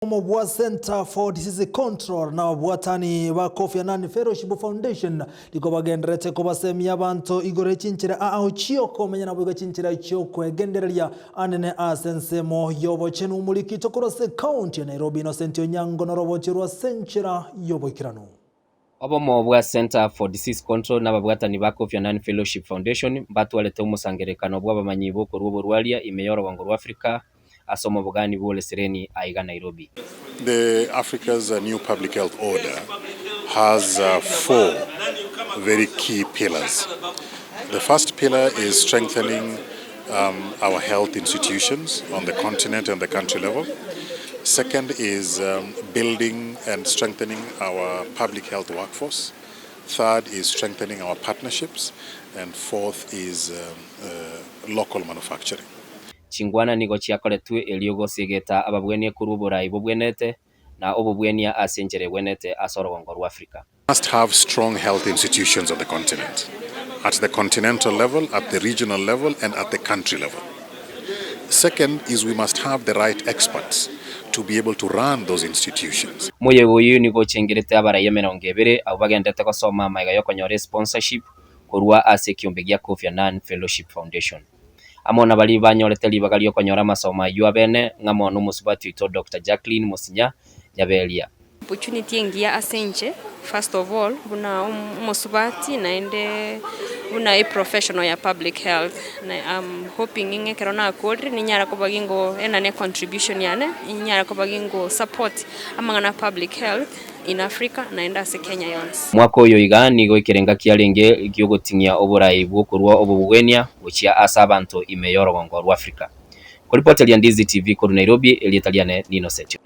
Mobwa Center for Disease Control na wabwatani wa Kisii and Nyamira Fellowship Foundation liko bagenderete ko basemya abantu igore chinchira aho chioko menya nabwo chinchira chioko egendereria anene asensemo yobo chenu mulikito kurose county ya Nairobi Innocent Onyango na robochirwa senchira yobo kirano Obo Mobwa Center for Disease Control na babwatani ba Kisii and Nyamira Fellowship Foundation batwalete umusangerekano bw'abamanyi ko rwalia imeyoro wango Africa asomo bugani bole sereni aiga Nairobi. The Africa's new public health order has 4 very key pillars. The first pillar is strengthening our health institutions on the continent and the country level. Second is building and strengthening our public health workforce. Third is strengthening our partnerships. And fourth is local manufacturing. Chingwana nigo chiakoletwe eliogo sigeta ababwenie kurubura ibobwenete na obobwenia asenjere wenete asoro wango Africa. Must have strong health institutions on the continent, at the continental level, at the regional level, and at the country level. Second is we must have the right experts to be able to run those institutions. Moye uyu nigo chengerete abarayemera ongebere abagendete ko soma maiga yokonyore sponsorship kurwa ase kiumbe gya Kisii and Nyamira Fellowship Foundation. Amona bali banyorete libagali yokonyora masoma yuabene ngamo numusubati ito Dr. Jacqueline Musinya yabelia. Opportunity ngia asenje first of all buna umusubati naende buna a professional ya public health na I'm hoping inge kerona kodri ninyara ko bagingo enane contribution yane ninyara ko bagingo support amangana public health in Africa naenda se Kenya yons. Mwako uyo igani go ikirenga kialenge igiyogotinya oburayi bwokurwa obubwenia buchia asabanto imeyoro wango Africa. Ko report ya Ndizi TV ko Nairobi Elietaliane Innocent.